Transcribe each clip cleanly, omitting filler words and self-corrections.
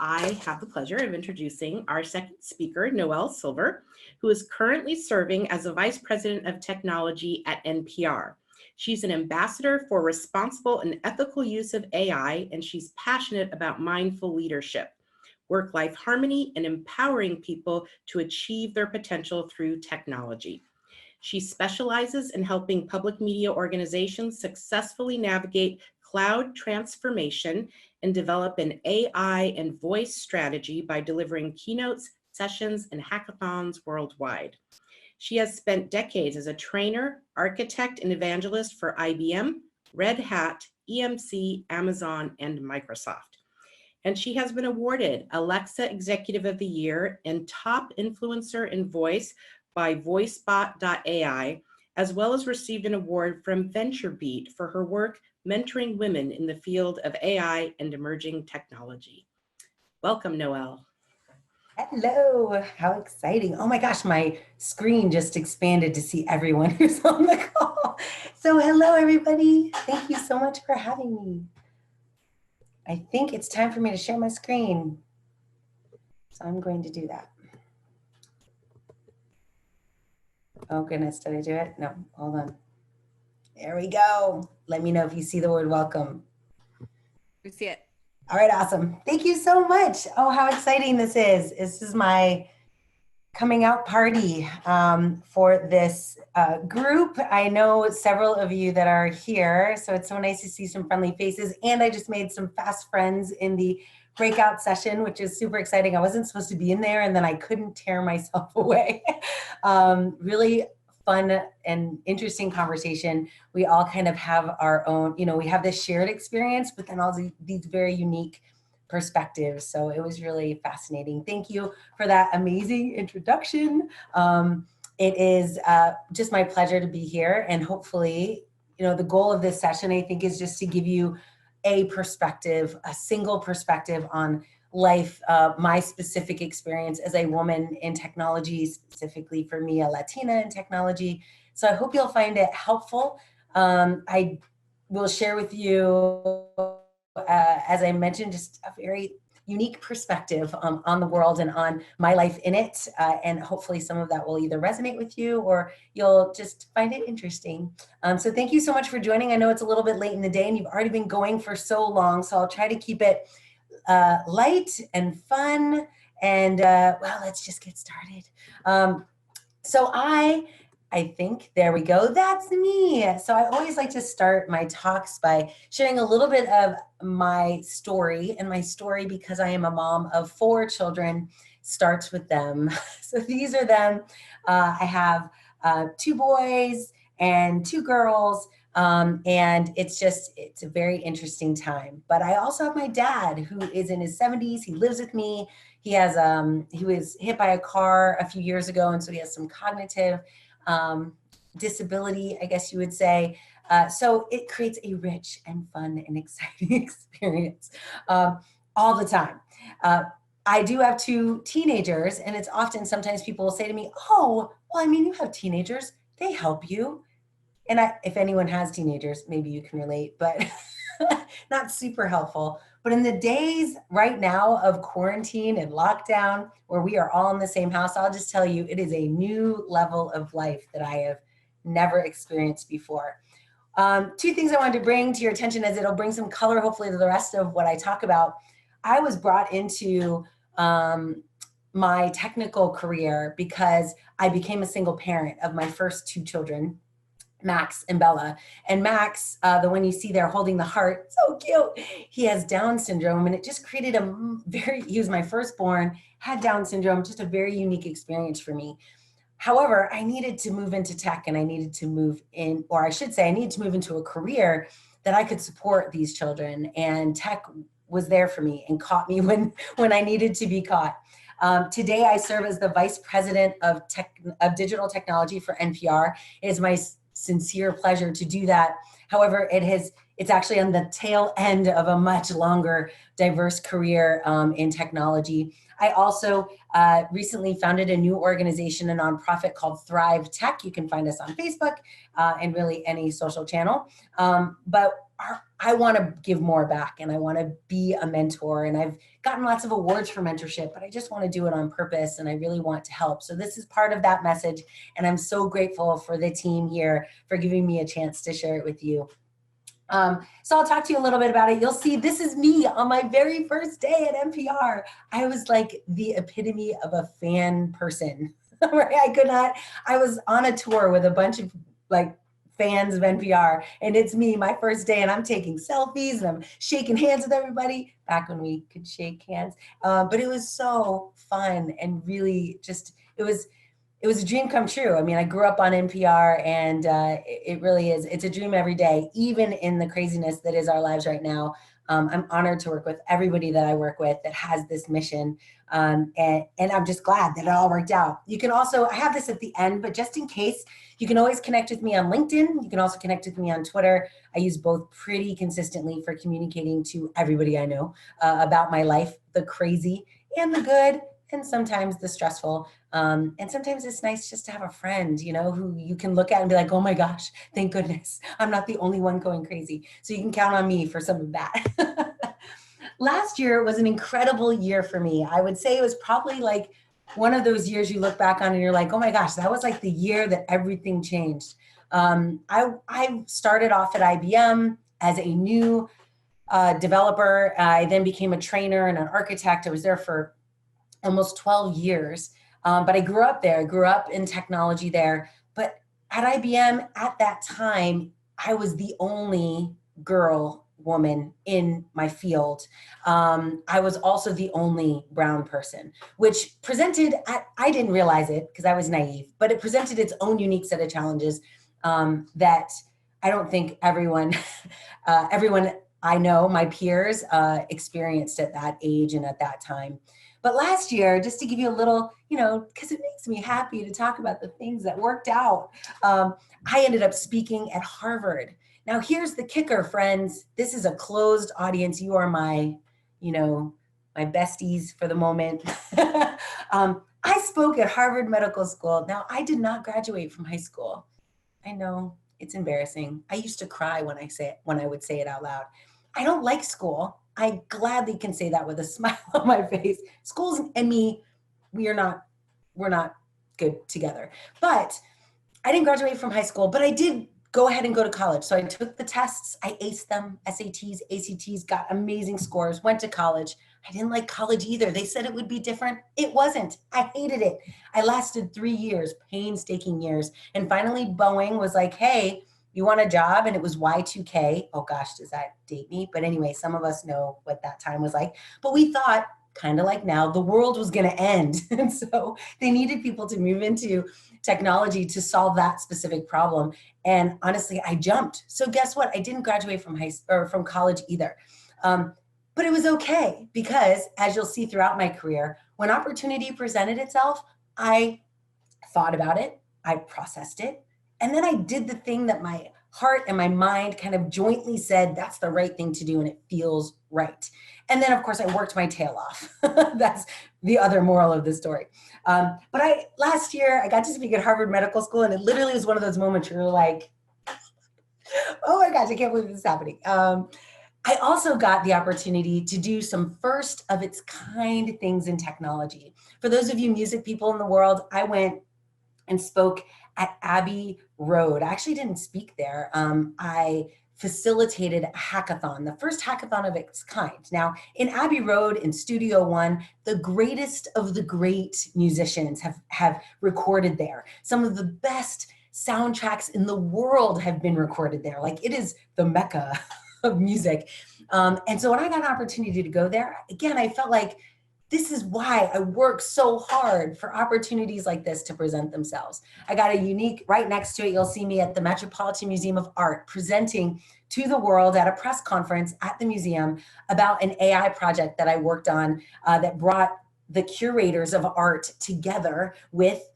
I have the pleasure of introducing our second speaker, Noelle Silver, who is currently serving as the Vice President of Technology at NPR. She's an ambassador for responsible and ethical use of AI, and she's passionate about mindful leadership, work-life harmony, and empowering people to achieve their potential through technology. She specializes in helping public media organizations successfully navigate cloud transformation and develop an AI and voice strategy by delivering keynotes, sessions, and hackathons worldwide. She has spent decades as a trainer, architect, and evangelist for IBM, Red Hat, EMC, Amazon, and Microsoft. And she has been awarded Alexa Executive of the Year and Top Influencer in Voice by VoiceBot.ai, as well as received an award from VentureBeat for her work mentoring women in the field of AI and emerging technology. Welcome, Noelle. Hello, how exciting. Oh my gosh, my screen just expanded to see everyone who's on the call. So hello, everybody. Thank you so much for having me. I think it's time for me to share my screen. So I'm going to do that. Oh goodness, did I do it? No, hold on. There we go. Let me know if you see the word welcome. We see it. All right, awesome. Thank you so much. Oh, how exciting this is. This is my coming out party for this group. I know several of you that are here, so it's so nice to see some friendly faces. And I just made some fast friends in the breakout session, which is super exciting. I wasn't supposed to be in there, and then I couldn't tear myself away. Really fun and interesting conversation. We all kind of have our own, we have this shared experience, but then all these very unique perspectives. So it was really fascinating. Thank you for that amazing introduction. It is just my pleasure to be here. And hopefully, the goal of this session, I think, is just to give you a perspective, a single perspective on life, my specific experience as a woman in technology, specifically for me, a Latina in technology. So I hope you'll find it helpful. I will share with you, as I mentioned, just a very unique perspective on the world and on my life in it. And hopefully some of that will either resonate with you or you'll just find it interesting. So thank you so much for joining. I know it's a little bit late in the day and you've already been going for so long, so I'll try to keep it light and fun. And well, let's just get started. So I think, there we go, that's me. So I always like to start my talks by sharing a little bit of my story, and my story, because I am a mom of 4 children, starts with them. So these are them. I have 2 boys and 2 girls, and it's a very interesting time. But I also have my dad, who is in his 70s. He lives with me. He has he was hit by a car a few years ago, and so he has some cognitive disability, I guess you would say. So it creates a rich and fun and exciting experience all the time. I do have 2 teenagers, and it's often, sometimes people will say to me, oh, well, I mean, you have teenagers, they help you. And if anyone has teenagers, maybe you can relate, but not super helpful. But in the days right now of quarantine and lockdown, where we are all in the same house, I'll just tell you, it is a new level of life that I have never experienced before. 2 things I wanted to bring to your attention, as it'll bring some color, hopefully, to the rest of what I talk about. I was brought into my technical career because I became a single parent of my first 2 children, Max and Bella. And Max, the one you see there holding the heart, so cute, he has Down syndrome, and it just created he was my firstborn, had Down syndrome, just a very unique experience for me. However, I needed to move into tech, and I needed to move in, or I should say, I needed to move into a career that I could support these children, and tech was there for me and caught me when I needed to be caught. Today, I serve as the Vice President of Digital Technology for NPR. It is my sincere pleasure to do that. However, it's actually on the tail end of a much longer, diverse career in technology. I also recently founded a new organization, a nonprofit called Thrive Tech. You can find us on Facebook and really any social channel. But I want to give more back, and I want to be a mentor, and I've gotten lots of awards for mentorship, but I just want to do it on purpose, and I really want to help. So this is part of that message, and I'm so grateful for the team here for giving me a chance to share it with you. So I'll talk to you a little bit about it. You'll see this is me on my very first day at NPR. I was like the epitome of a fan person. Right? I was on a tour with a bunch of like fans of NPR, and it's me, my first day, and I'm taking selfies and I'm shaking hands with everybody back when we could shake hands. But it was so fun and really just, it was a dream come true. I mean, I grew up on NPR, and it really is. It's a dream every day, even in the craziness that is our lives right now. I'm honored to work with everybody that I work with that has this mission. And I'm just glad that it all worked out. You can also, I have this at the end, but just in case, you can always connect with me on LinkedIn. You can also connect with me on Twitter. I use both pretty consistently for communicating to everybody I know about my life, the crazy and the good, and sometimes the stressful. And sometimes it's nice just to have a friend, you know, who you can look at and be like, oh my gosh, thank goodness, I'm not the only one going crazy. So you can count on me for some of that. Last year was an incredible year for me. I would say it was probably like one of those years you look back on and you're like, oh my gosh, that was like the year that everything changed. I started off at IBM as a new developer. I then became a trainer and an architect. I was there for almost 12 years. But I grew up there. I grew up in technology there. But at IBM at that time, I was the only woman in my field. I was also the only brown person, which presented, I didn't realize it because I was naive, but it presented its own unique set of challenges that I don't think everyone I know, my peers, experienced at that age and at that time. But last year, just to give you a little, you know, because it makes me happy to talk about the things that worked out, I ended up speaking at Harvard. Now, here's the kicker, friends. This is a closed audience. You are my, you know, my besties for the moment. I spoke at Harvard Medical School. Now, I did not graduate from high school. I know it's embarrassing. I used to cry when I would say it out loud. I don't like school. I gladly can say that with a smile on my face. Schools and me, we're not good together. But I didn't graduate from high school, but I did go ahead and go to college. So I took the tests, I aced them, SATs, ACTs, got amazing scores, went to college. I didn't like college either. They said it would be different. It wasn't. I hated it. I lasted 3 years, painstaking years. And finally, Boeing was like, hey, you want a job? And it was Y2K. Oh gosh, does that date me? But anyway, some of us know what that time was like. But we thought, kind of like now, the world was going to end. And so they needed people to move into technology to solve that specific problem. And honestly, I jumped. So guess what? I didn't graduate from college either. But it was okay because, as you'll see throughout my career, when opportunity presented itself, I thought about it, I processed it, and then I did the thing that my heart and my mind kind of jointly said that's the right thing to do and it feels right. And then, of course, I worked my tail off. That's the other moral of the story. But last year, I got to speak at Harvard Medical School, and it literally was one of those moments where you're like, oh my gosh, I can't believe this is happening. I also got the opportunity to do some first of its kind things in technology. For those of you music people in the world, I went and spoke at Abbey Road. I actually didn't speak there. I facilitated a hackathon, the first hackathon of its kind. Now, in Abbey Road, in Studio One, the greatest of the great musicians have recorded there. Some of the best soundtracks in the world have been recorded there. Like, it is the Mecca of music. And so when I got an opportunity to go there, again, I felt like this is why I work so hard for opportunities like this to present themselves. I got a unique, right next to it, you'll see me at the Metropolitan Museum of Art presenting to the world at a press conference at the museum about an AI project that I worked on that brought the curators of art together with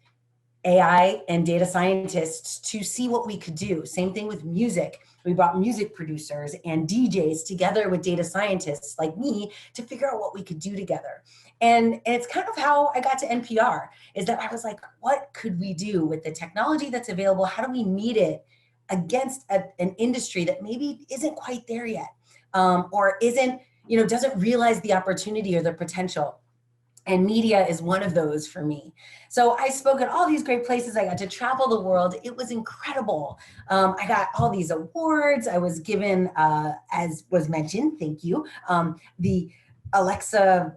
AI and data scientists to see what we could do. Same thing with music. We brought music producers and DJs together with data scientists like me to figure out what we could do together. And it's kind of how I got to NPR, is that I was like, what could we do with the technology that's available? How do we meet it against an industry that maybe isn't quite there yet, or isn't, doesn't realize the opportunity or the potential. And media is one of those for me. So I spoke at all these great places. I got to travel the world. It was incredible. I got all these awards. I was given, as was mentioned, thank you, the Alexa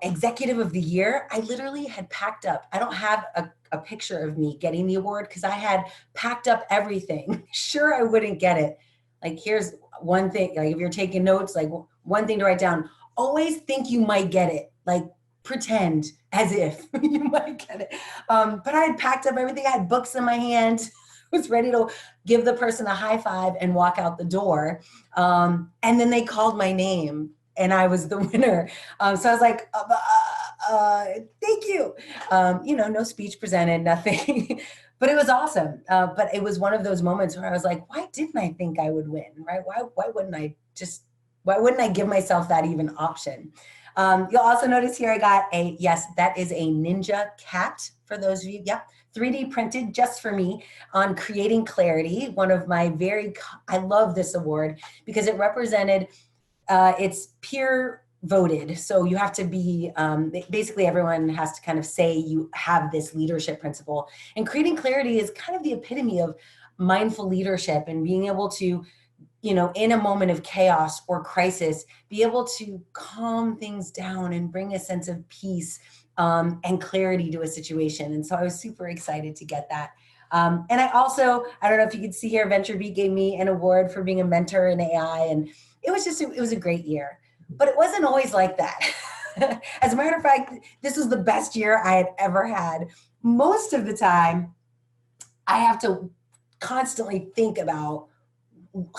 Executive of the Year. I literally had packed up. I don't have a picture of me getting the award because I had packed up everything. Sure, I wouldn't get it. Like, here's one thing, like if you're taking notes, like one thing to write down, always think you might get it. Like, pretend as if you might get it. But I had packed up everything. I had books in my hand, was ready to give the person a high five and walk out the door. And then they called my name and I was the winner. So I was like, thank you. No speech presented, nothing, but it was awesome. But it was one of those moments where I was like, why didn't I think I would win, right? Why wouldn't I give myself that even option? You'll also notice here I got yes, that is a Ninja cat for those of you. Yep, 3D printed just for me on creating clarity. One of my I love this award because it represented, it's peer voted. So you have to be, basically everyone has to kind of say you have this leadership principle. And creating clarity is kind of the epitome of mindful leadership and being able to, in a moment of chaos or crisis, be able to calm things down and bring a sense of peace and clarity to a situation. And so I was super excited to get that. And I don't know if you could see here, VentureBeat gave me an award for being a mentor in AI. And it was a great year, but it wasn't always like that. As a matter of fact, this was the best year I had ever had. Most of the time, I have to constantly think about,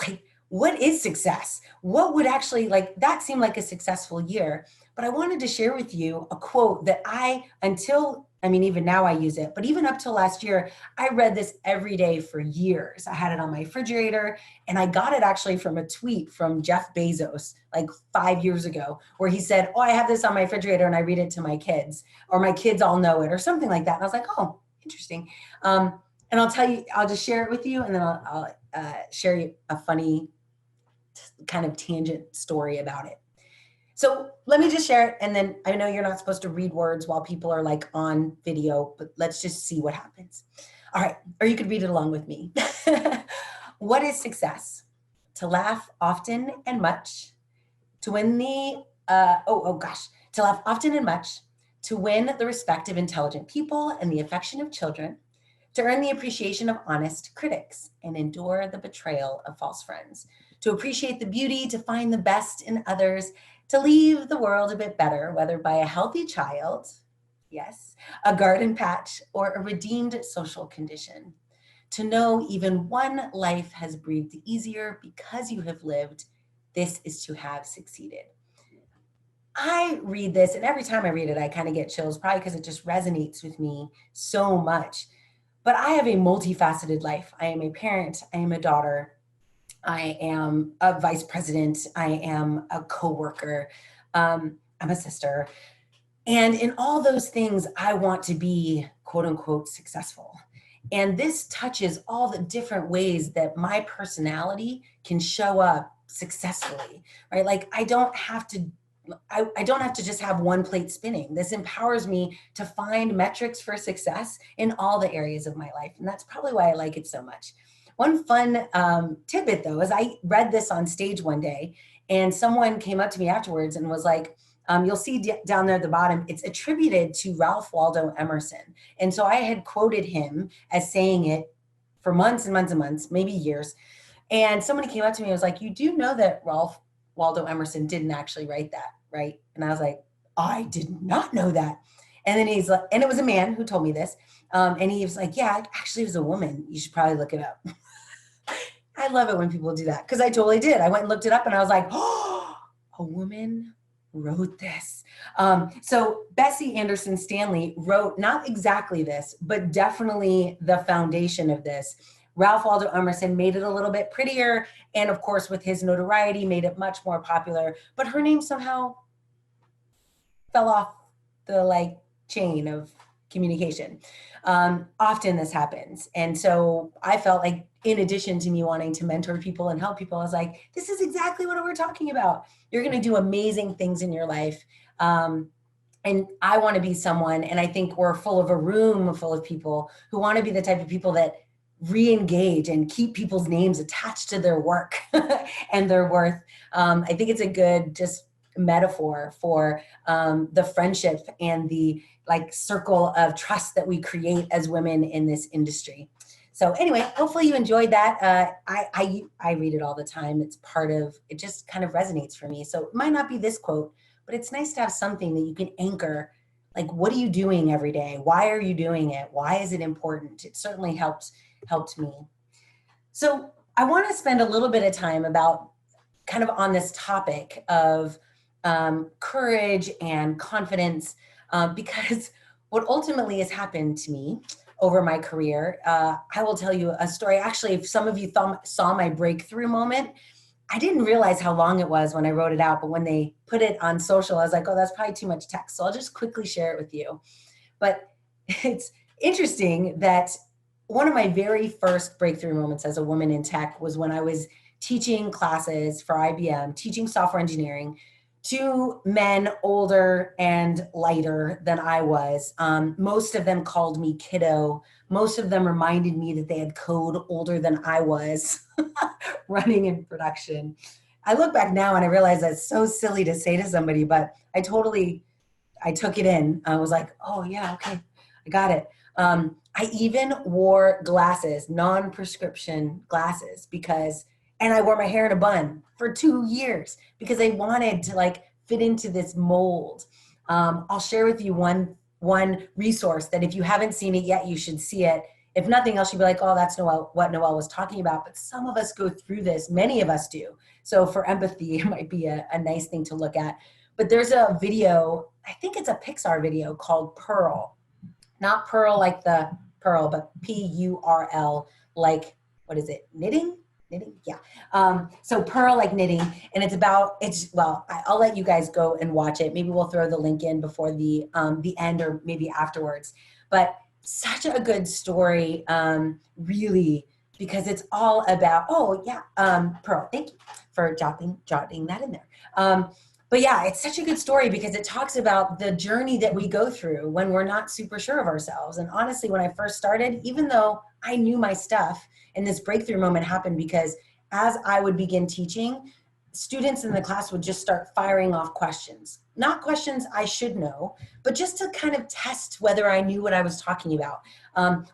like, what is success? What would actually, that seemed like a successful year. But I wanted to share with you a quote that even now I use it, but even up till last year, I read this every day for years. I had it on my refrigerator, and I got it actually from a tweet from Jeff Bezos, like 5 years ago, where he said, I have this on my refrigerator and I read it to my kids, or my kids all know it, or something like that. And I was like, oh, interesting. And I'll just share it with you, and then I'll share you a funny kind of tangent story about it. So let me just share it. And then I know you're not supposed to read words while people are like on video, but let's just see what happens. All right. Or you could read it along with me. What is success? To laugh often and much, to win to laugh often and much, to win the respect of intelligent people and the affection of children, to earn the appreciation of honest critics and endure the betrayal of false friends, to appreciate the beauty, to find the best in others, to leave the world a bit better, whether by a healthy child, yes, a garden patch, or a redeemed social condition. To know even one life has breathed easier because you have lived, this is to have succeeded. I read this, and every time I read it, I kind of get chills, probably because it just resonates with me so much. But I have a multifaceted life. I am a parent, I am a daughter, I am a vice president, I am a coworker, I'm a sister. And in all those things, I want to be quote unquote successful. And this touches all the different ways that my personality can show up successfully, right? Like I don't have to just have one plate spinning. This empowers me to find metrics for success in all the areas of my life. And that's probably why I like it so much. One fun tidbit though, is I read this on stage one day and someone came up to me afterwards and was like, you'll see down there at the bottom, it's attributed to Ralph Waldo Emerson. And so I had quoted him as saying it for months and months and months, maybe years. And somebody came up to me and was like, you do know that Ralph Waldo Emerson didn't actually write that, right? And I was like, I did not know that. And then he's like, and it was a man who told me this. And he was like, yeah, actually it was a woman. You should probably look it up. I love it when people do that because I totally did. I went and looked it up and I was like, oh, a woman wrote this. So Bessie Anderson Stanley wrote not exactly this, but definitely the foundation of this. Ralph Waldo Emerson made it a little bit prettier. And of course, with his notoriety, made it much more popular. But her name somehow fell off the chain of communication. Often this happens. And so I felt like in addition to me wanting to mentor people and help people, I was like, this is exactly what we're talking about. You're going to do amazing things in your life. And I want to be someone, and I think we're full of a room full of people who want to be the type of people that re-engage and keep people's names attached to their work and their worth. I think it's a good just metaphor for the friendship and the like circle of trust that we create as women in this industry. So anyway, hopefully you enjoyed that. I read it all the time. It's part of, it just kind of resonates for me. So it might not be this quote, but it's nice to have something that you can anchor. Like, what are you doing every day? Why are you doing it? Why is it important? It certainly helped me. So I want to spend a little bit of time about kind of on this topic of courage and confidence, because what ultimately has happened to me over my career, I will tell you a story. Actually, if some of you saw my breakthrough moment, I didn't realize how long it was when I wrote it out, but when they put it on social, I was like, oh, that's probably too much text. So I'll just quickly share it with you. But it's interesting that one of my very first breakthrough moments as a woman in tech was when I was teaching classes for IBM, teaching software engineering to men older and lighter than I was. Most of them called me kiddo. Most of them reminded me that they had code older than I was running in production. I look back now and I realize that's so silly to say to somebody, but I took it in. I was like, oh yeah, okay, I got it. I even wore glasses, non-prescription glasses, and I wore my hair in a bun for 2 years because I wanted to like fit into this mold. I'll share with you one resource that if you haven't seen it yet, you should see it. If nothing else, you'd be like, oh, that's what Noelle was talking about. But some of us go through this. Many of us do. So for empathy, it might be a nice thing to look at. But there's a video, I think it's a Pixar video called Pearl. Not Pearl like the pearl, but P-U-R-L, like, what is it, knitting? Yeah. So Pearl like knitting, and I'll let you guys go and watch it. Maybe we'll throw the link in before the end or maybe afterwards. But such a good story, really, because it's all about, Pearl, thank you for jotting that in there. But yeah, it's such a good story because it talks about the journey that we go through when we're not super sure of ourselves. And honestly, when I first started, even though I knew my stuff, and this breakthrough moment happened because as I would begin teaching, students in the class would just start firing off questions. Not questions I should know, but just to kind of test whether I knew what I was talking about,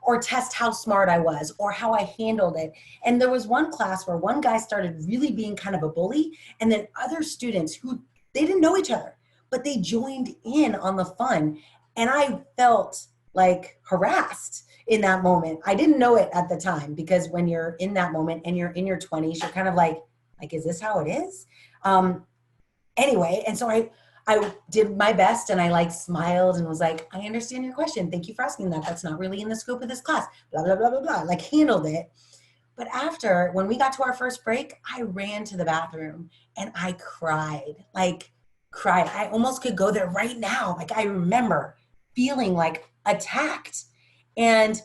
or test how smart I was or how I handled it. And there was one class where one guy started really being kind of a bully, and then other students who they didn't know each other, but they joined in on the fun. And I felt like harassed in that moment. I didn't know it at the time because when you're in that moment and you're in your 20s, you're kind of like, is this how it is? Anyway, and so I did my best and I like smiled and was like, I understand your question. Thank you for asking that. That's not really in the scope of this class, blah, blah, blah, blah, blah, like handled it. But after, when we got to our first break, I ran to the bathroom and I cried. I almost could go there right now. Like I remember feeling like attacked. And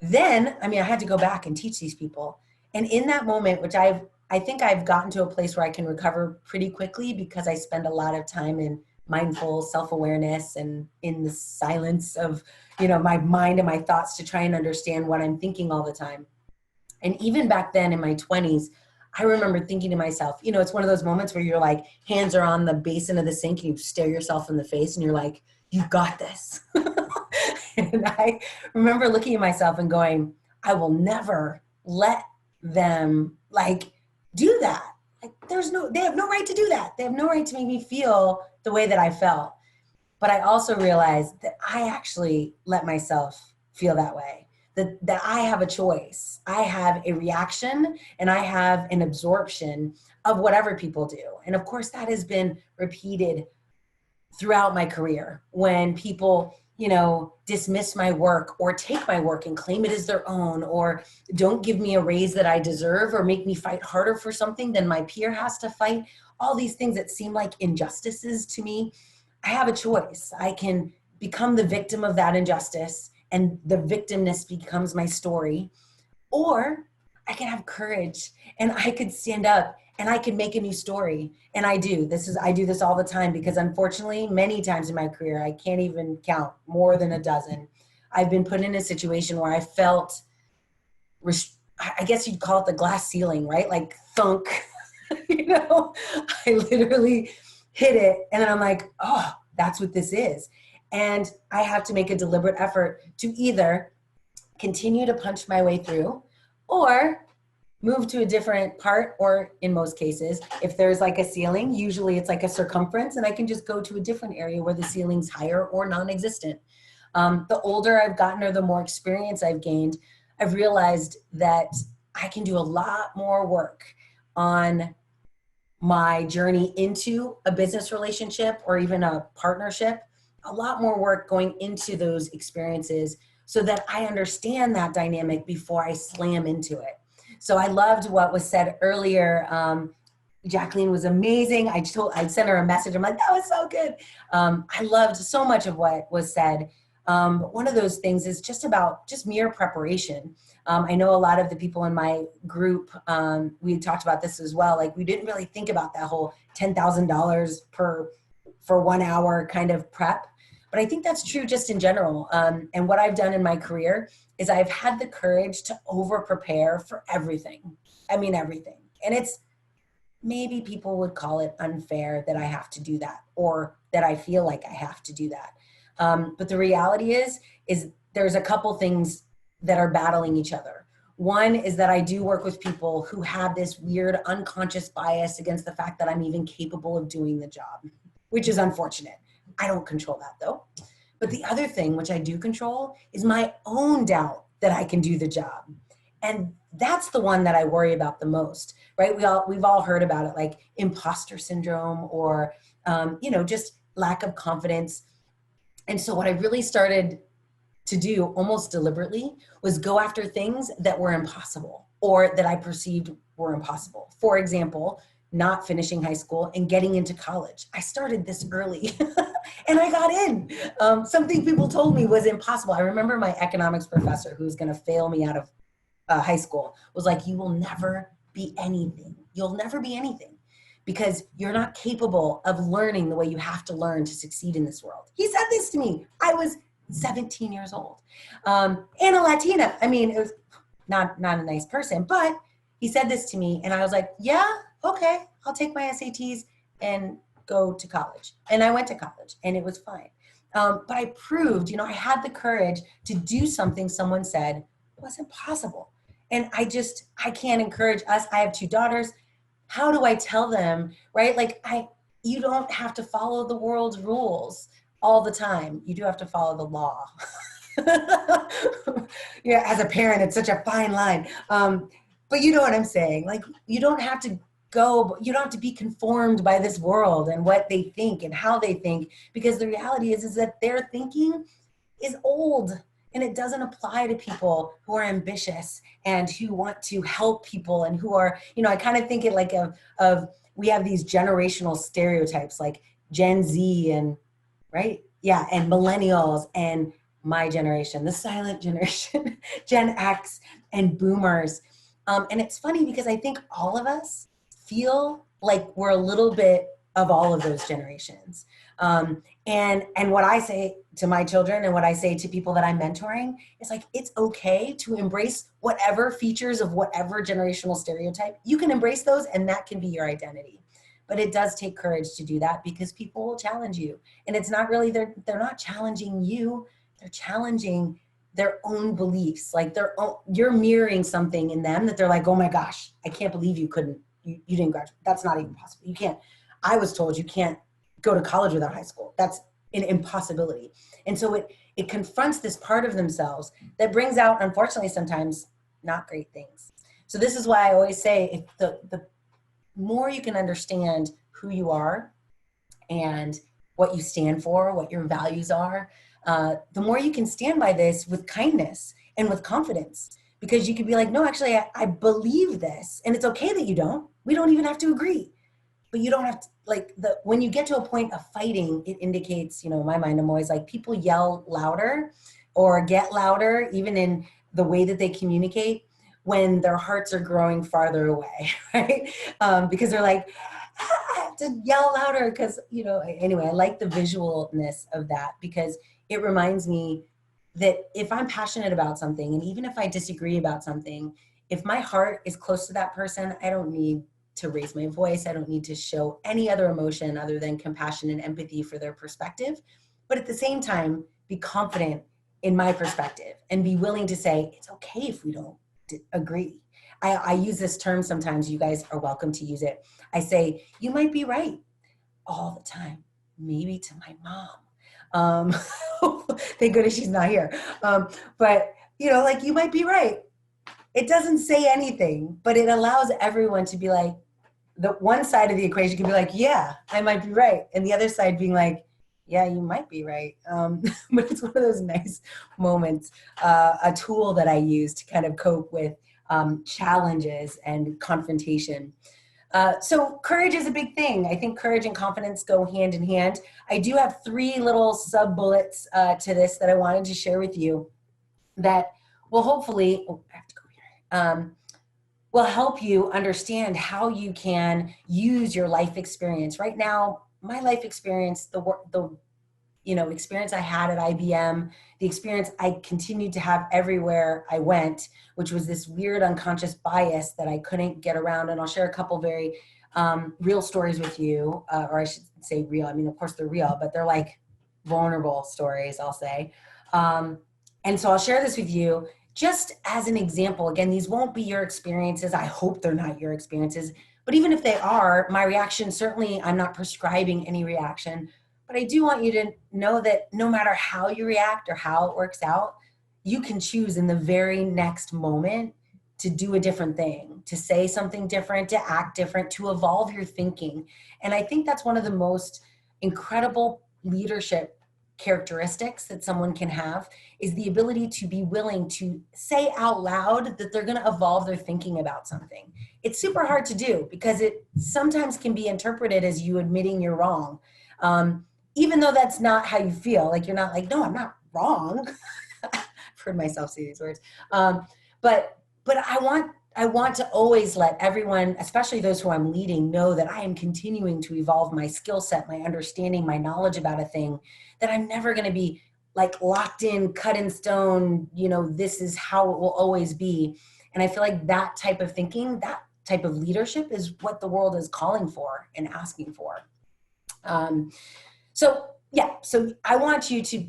then, I had to go back and teach these people. And in that moment, which I think I've gotten to a place where I can recover pretty quickly because I spend a lot of time in mindful self-awareness and in the silence of, my mind and my thoughts to try and understand what I'm thinking all the time. And even back then in my 20s, I remember thinking to myself, it's one of those moments where you're like, hands are on the basin of the sink and you stare yourself in the face and you're like, you got this. And I remember looking at myself and going, I will never let them do that. They have no right to do that. They have no right to make me feel the way that I felt. But I also realized that I actually let myself feel that way. That I have a choice. I have a reaction and I have an absorption of whatever people do. And of course that has been repeated throughout my career when people, dismiss my work or take my work and claim it as their own, or don't give me a raise that I deserve, or make me fight harder for something than my peer has to fight. All these things that seem like injustices to me. I have a choice. I can become the victim of that injustice and the victimness becomes my story, or I can have courage and I could stand up and I could make a new story. And I do. I do this all the time because unfortunately, many times in my career, I can't even count more than a dozen. I've been put in a situation where I felt, I guess you'd call it the glass ceiling, right? Like thunk, I literally hit it and then I'm like, oh, that's what this is. And I have to make a deliberate effort to either continue to punch my way through or move to a different part, or in most cases, if there's like a ceiling, usually it's like a circumference and I can just go to a different area where the ceiling's higher or non-existent. The older I've gotten or the more experience I've gained, I've realized that I can do a lot more work on my journey into a business relationship or even a partnership, a lot more work going into those experiences so that I understand that dynamic before I slam into it. So I loved what was said earlier. Jacqueline was amazing. I sent her a message. I'm like, that was so good. I loved so much of what was said. But one of those things is just about mere preparation. I know a lot of the people in my group, we talked about this as well. Like we didn't really think about that whole $10,000 for 1 hour kind of prep. But I think that's true just in general. And what I've done in my career is I've had the courage to over prepare for everything. I mean, everything. And it's, maybe people would call it unfair that I have to do that or that I feel like I have to do that. But the reality is there's a couple things that are battling each other. One is that I do work with people who have this weird unconscious bias against the fact that I'm even capable of doing the job, which is unfortunate. I don't control that though. But the other thing, which I do control, is my own doubt that I can do the job. And that's the one that I worry about the most, right? We've all heard about it, like imposter syndrome or, just lack of confidence. And so what I really started to do almost deliberately was go after things that were impossible or that I perceived were impossible. For example, not finishing high school and getting into college. I started this early and I got in. Something people told me was impossible. I remember my economics professor, who was going to fail me out of high school, was like, you will never be anything. You'll never be anything because you're not capable of learning the way you have to learn to succeed in this world. He said this to me. I was 17 years old and a Latina. I mean, it was not a nice person, but he said this to me and I was like, yeah, okay, I'll take my SATs and go to college. And I went to college and it was fine. But I proved, I had the courage to do something someone said was impossible. And I can't encourage us. I have 2 daughters. How do I tell them, right? Like you don't have to follow the world's rules all the time. You do have to follow the law. Yeah, as a parent, it's such a fine line. But you know what I'm saying? Like you don't have to be conformed by this world and what they think and how they think, because the reality is that their thinking is old and it doesn't apply to people who are ambitious and who want to help people and who are, I kind of think it like of we have these generational stereotypes like Gen Z and right? Yeah, and millennials and my generation, the silent generation, Gen X and boomers. And it's funny because I think all of us feel like we're a little bit of all of those generations. And what I say to my children and what I say to people that I'm mentoring is like, it's okay to embrace whatever features of whatever generational stereotype. You can embrace those and that can be your identity. But it does take courage to do that because people will challenge you. And it's not really, they're not challenging you, they're challenging their own beliefs. Like you're mirroring something in them that they're like, oh my gosh, I can't believe you didn't graduate. That's not even possible. You can't, I was told you can't go to college without high school. That's an impossibility. And so it confronts this part of themselves that brings out, unfortunately, sometimes not great things. So this is why I always say if the more you can understand who you are and what you stand for, what your values are, the more you can stand by this with kindness and with confidence, because you could be like, no, actually, I believe this. And it's okay that you don't. We don't even have to agree. But you don't have to, when you get to a point of fighting, it indicates, in my mind, I'm always like, people yell louder or get louder, even in the way that they communicate, when their hearts are growing farther away, right? Because they're like, I have to yell louder because, anyway, I like the visualness of that because it reminds me that if I'm passionate about something, and even if I disagree about something, if my heart is close to that person, I don't need to raise my voice. I don't need to show any other emotion other than compassion and empathy for their perspective. But at the same time, be confident in my perspective and be willing to say, it's okay if we don't agree. I use this term sometimes. You guys are welcome to use it. I say, you might be right all the time, maybe to my mom. Thank goodness she's not here. But, like you might be right. It doesn't say anything, but it allows everyone to be like, the one side of the equation can be like, yeah, I might be right. And the other side being like, yeah, you might be right. But it's one of those nice moments, a tool that I use to kind of cope with challenges and confrontation. So courage is a big thing. I think courage and confidence go hand in hand. I do have 3 little sub bullets to this that I wanted to share with you that will hopefully, I have to go here, will help you understand how you can use your life experience. Right now, my life experience, the experience I had at IBM, the experience I continued to have everywhere I went, which was this weird unconscious bias that I couldn't get around. And I'll share a couple very real stories with you, or I should say real. I mean, of course they're real, but they're like vulnerable stories, I'll say. And so I'll share this with you just as an example. Again, these won't be your experiences. I hope they're not your experiences. But even if they are, my reaction, certainly I'm not prescribing any reaction. But I do want you to know that no matter how you react or how it works out, you can choose in the very next moment to do a different thing, to say something different, to act different, to evolve your thinking. And I think that's one of the most incredible leadership characteristics that someone can have is the ability to be willing to say out loud that they're going to evolve their thinking about something. It's super hard to do because it sometimes can be interpreted as you admitting you're wrong. Even though that's not how you feel, like you're not like, no, I'm not wrong. I've heard myself say these words. But I want to always let everyone, especially those who I'm leading, know that I am continuing to evolve my skill set, my understanding, my knowledge about a thing, that I'm never going to be like locked in, cut in stone, this is how it will always be. And I feel like that type of thinking, that type of leadership is what the world is calling for and asking for. So I want you to,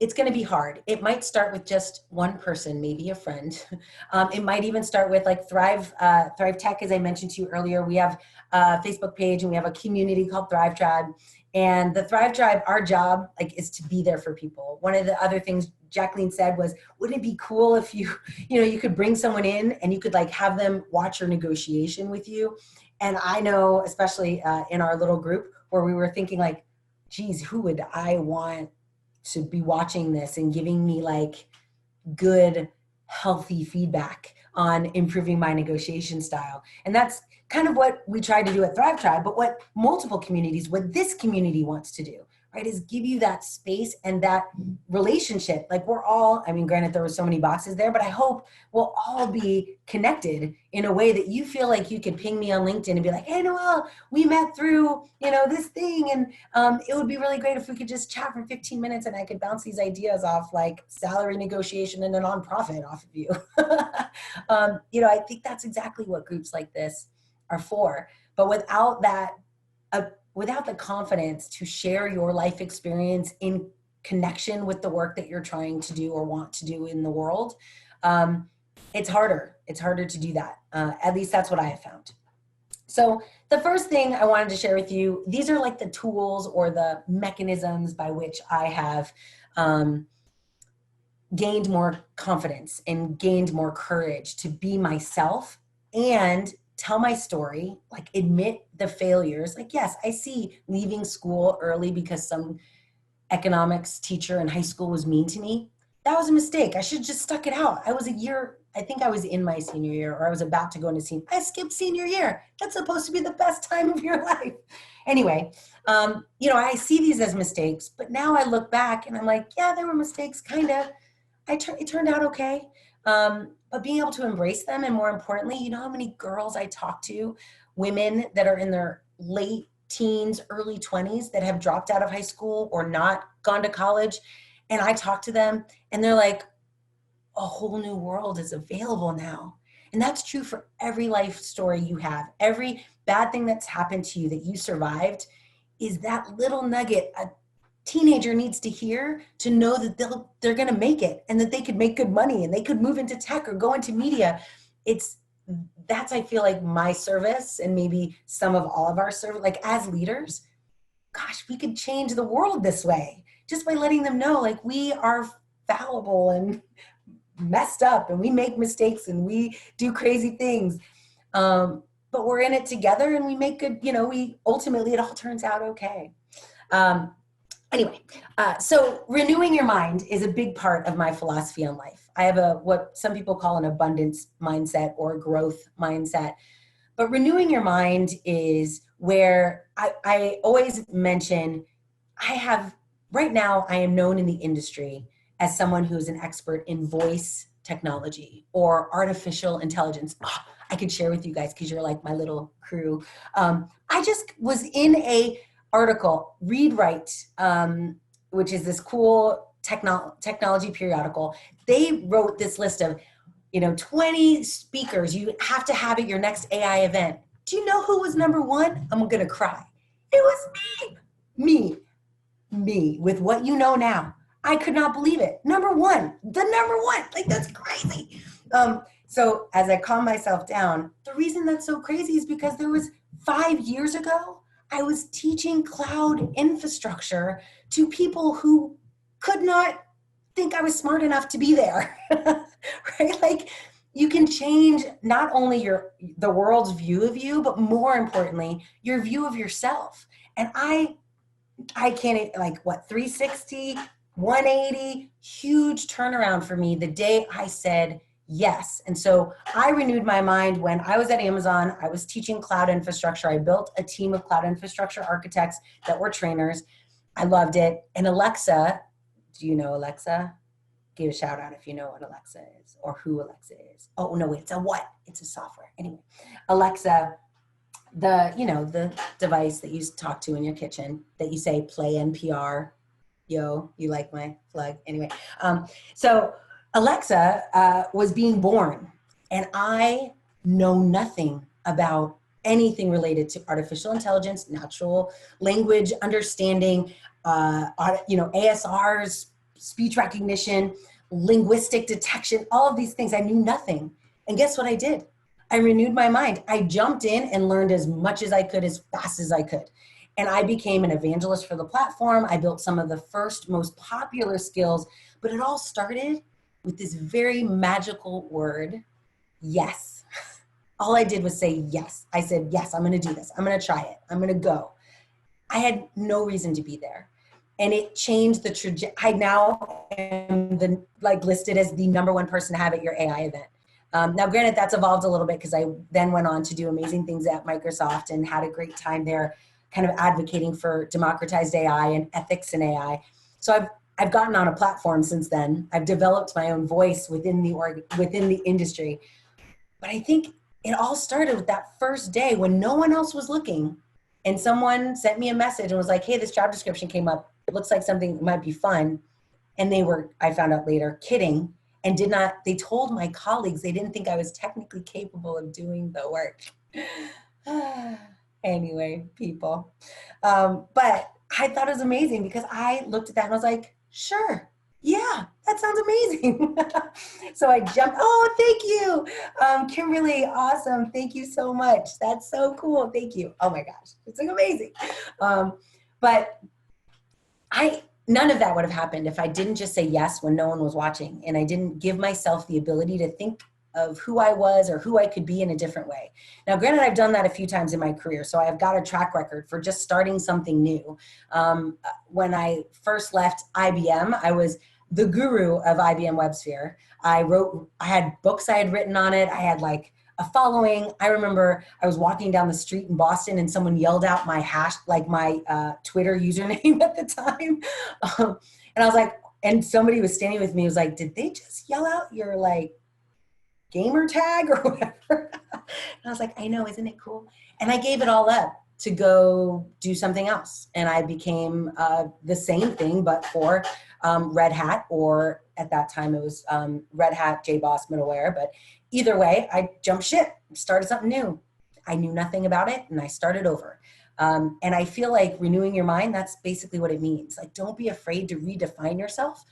it's going to be hard. It might start with just one person, maybe a friend. It might even start with like Thrive Tech, as I mentioned to you earlier. We have a Facebook page and we have a community called Thrive Tribe. And the Thrive Tribe, our job is to be there for people. One of the other things Jacqueline said was, wouldn't it be cool if you could bring someone in and you could like have them watch your negotiation with you? And I know, especially in our little group where we were thinking like, geez, who would I want to be watching this and giving me like good, healthy feedback on improving my negotiation style? And that's kind of what we try to do at Thrive Tribe, but what multiple communities, what this community wants to do, right, is give you that space and that relationship. Like we're all, I mean, granted there were so many boxes there, but I hope we'll all be connected in a way that you feel like you could ping me on LinkedIn and be like, hey, Noelle, we met through, this thing. And it would be really great if we could just chat for 15 minutes and I could bounce these ideas off like salary negotiation and a nonprofit off of you. I think that's exactly what groups like this are for. But without that, without the confidence to share your life experience in connection with the work that you're trying to do or want to do in the world, it's harder. It's harder to do that. At least that's what I have found. So the first thing I wanted to share with you, these are like the tools or the mechanisms by which I have gained more confidence and gained more courage to be myself and tell my story, like admit the failures. Like, yes, I see leaving school early because some economics teacher in high school was mean to me. That was a mistake. I should have just stuck it out. I was a year, I think I was in my senior year or I was about to go into senior. I skipped senior year. That's supposed to be the best time of your life. Anyway, I see these as mistakes, but now I look back and I'm like, yeah, there were mistakes, kind of. It turned out okay. but being able to embrace them. And more importantly, you know how many girls I talk to, women that are in their late teens, early 20s that have dropped out of high school or not gone to college. And I talk to them and they're like, a whole new world is available now. And that's true for every life story you have. Every bad thing that's happened to you that you survived is that little nugget a teenager needs to hear to know that they're going to make it and that they could make good money and they could move into tech or go into media. That's, I feel like, my service, and maybe some of all of our service, like as leaders, gosh, we could change the world this way just by letting them know, like, we are fallible and messed up and we make mistakes and we do crazy things. But we're in it together and we make good, we ultimately, it all turns out okay. Anyway, so renewing your mind is a big part of my philosophy on life. I have what some people call an abundance mindset or a growth mindset. But renewing your mind is where I always mention, right now, I am known in the industry as someone who is an expert in voice technology or artificial intelligence. I could share with you guys because you're like my little crew. I just was in a article, Read Write, which is this cool technology periodical. They wrote this list of 20 speakers you have to have at your next AI event. Do you know who was number one? I'm gonna cry. It was me with what you know now. I could not believe it. The number one, like, that's crazy. So as I calm myself down, the reason that's so crazy is because there was 5 years ago, I was teaching cloud infrastructure to people who could not think I was smart enough to be there, right? Like, you can change not only the world's view of you, but more importantly, your view of yourself. And I can't, 360, 180, huge turnaround for me the day I said yes. And so I renewed my mind when I was at Amazon. I was teaching cloud infrastructure. I built a team of cloud infrastructure architects that were trainers. I loved it. And Alexa, do you know Alexa? Give a shout out if you know what Alexa is or who Alexa is. Oh, no, it's a what? It's a software. Anyway, Alexa, the device that you talk to in your kitchen that you say, play NPR. Yo, you like my plug? Anyway, so Alexa was being born, and I know nothing about anything related to artificial intelligence, natural language understanding, ASRs, speech recognition, linguistic detection, all of these things. I knew nothing. And guess what I did? I renewed my mind. I jumped in and learned as much as I could, as fast as I could. And I became an evangelist for the platform. I built some of the first, most popular skills, but it all started with this very magical word, yes. All I did was say yes. I said, yes, I'm going to do this. I'm going to try it. I'm going to go. I had no reason to be there. And it changed the trajectory. I now am listed as the number one person to have at your AI event. Now, granted, that's evolved a little bit because I then went on to do amazing things at Microsoft and had a great time there, kind of advocating for democratized AI and ethics in AI. So I've gotten on a platform since then. I've developed my own voice within the industry. But I think it all started with that first day when no one else was looking, and someone sent me a message and was like, hey, this job description came up. It looks like something that might be fun. And they were, I found out later, kidding, and they told my colleagues they didn't think I was technically capable of doing the work. Anyway, people. But I thought it was amazing because I looked at that and I was like, sure, yeah, that sounds amazing. So I jumped, oh, thank you. Kimberly, awesome. Thank you so much. That's so cool. Thank you. Oh my gosh, it's like amazing. But none of that would have happened if I didn't just say yes when no one was watching, and I didn't give myself the ability to think of who I was or who I could be in a different way. Now, granted, I've done that a few times in my career, so I've got a track record for just starting something new. When I first left IBM, I was the guru of IBM WebSphere. I had books I had written on it. I had like a following. I remember I was walking down the street in Boston and someone yelled out my my Twitter username at the time. And I was like, and somebody was standing with me, was like, did they just yell out your gamer tag or whatever. And I was like, I know, isn't it cool? And I gave it all up to go do something else. And I became the same thing, but for Red Hat, or at that time it was Red Hat JBoss middleware. But either way, I jumped ship, started something new. I knew nothing about it and I started over. And I feel like renewing your mind, that's basically what it means. Like, don't be afraid to redefine yourself,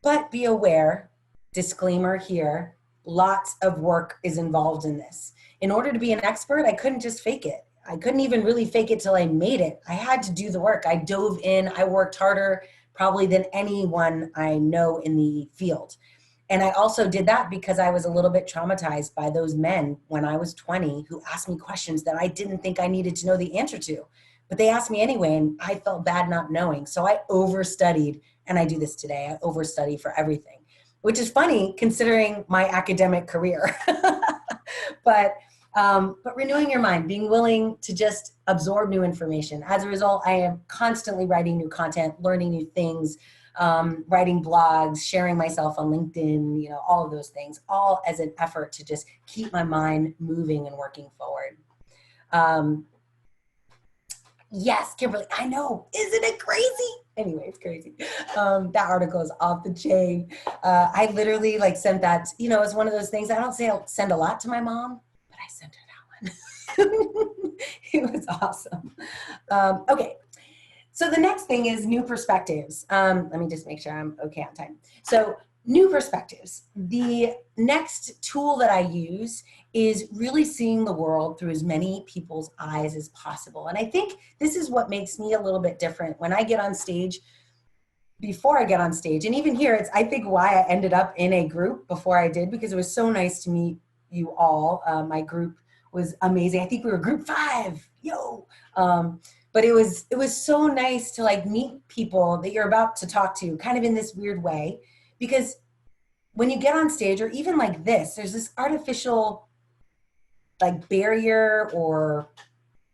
but be aware, disclaimer here, lots of work is involved in this. In order to be an expert, I couldn't just fake it. I couldn't even really fake it till I made it. I had to do the work. I dove in, I worked harder probably than anyone I know in the field. And I also did that because I was a little bit traumatized by those men when I was 20 who asked me questions that I didn't think I needed to know the answer to. But they asked me anyway, and I felt bad not knowing. So I overstudied, and I do this today. I overstudy for everything, which is funny considering my academic career. But renewing your mind, being willing to just absorb new information. As a result, I am constantly writing new content, learning new things, writing blogs, sharing myself on LinkedIn, you know, all of those things, all as an effort to just keep my mind moving and working forward. Yes, Kimberly, I know. Isn't it crazy? Anyway, it's crazy. That article is off the chain. I literally like sent that, you know, it's one of those things. I don't say I'll send a lot to my mom, but I sent her that one. It was awesome. Okay. So the next thing is new perspectives. Let me just make sure I'm okay on time. So new perspectives. The next tool that I use is really seeing the world through as many people's eyes as possible. And I think this is what makes me a little bit different when I get on stage. Before I get on stage, and even here, it's I think why I ended up in a group before I did, because it was so nice to meet you all. My group was amazing. I think we were group 5. Yo. But it was so nice to like meet people that you're about to talk to kind of in this weird way, because when you get on stage, or even like this, there's this artificial like barrier or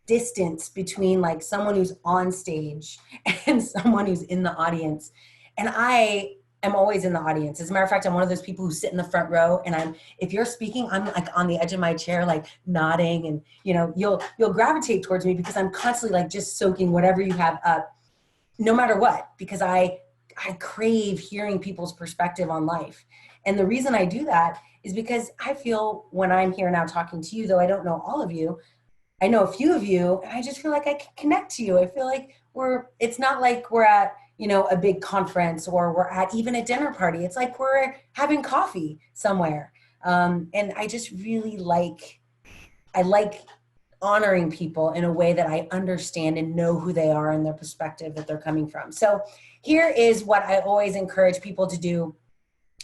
distance between like someone who's on stage and someone who's in the audience. And I am always in the audience. As a matter of fact, I'm one of those people who sit in the front row, and if you're speaking, I'm like on the edge of my chair, like nodding, and you know, you'll gravitate towards me because I'm constantly like just soaking whatever you have up, no matter what, because I crave hearing people's perspective on life. And the reason I do that is because I feel when I'm here now talking to you, though I don't know all of you, I know a few of you, and I just feel like I can connect to you. I feel like it's not like we're at, you know, a big conference, or we're at even a dinner party. It's like we're having coffee somewhere. And I just really I like honoring people in a way that I understand and know who they are and their perspective that they're coming from. So here is what I always encourage people to do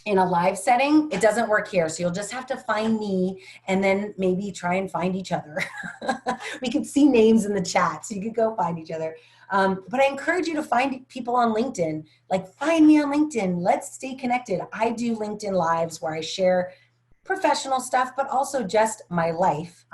in a live setting. It doesn't work here, so you'll just have to find me and then maybe try and find each other. We could see names in the chat, so you could go find each other. But I encourage you to find people on LinkedIn. Like, find me on LinkedIn. Let's stay connected. I do LinkedIn Lives where I share professional stuff, but also just my life,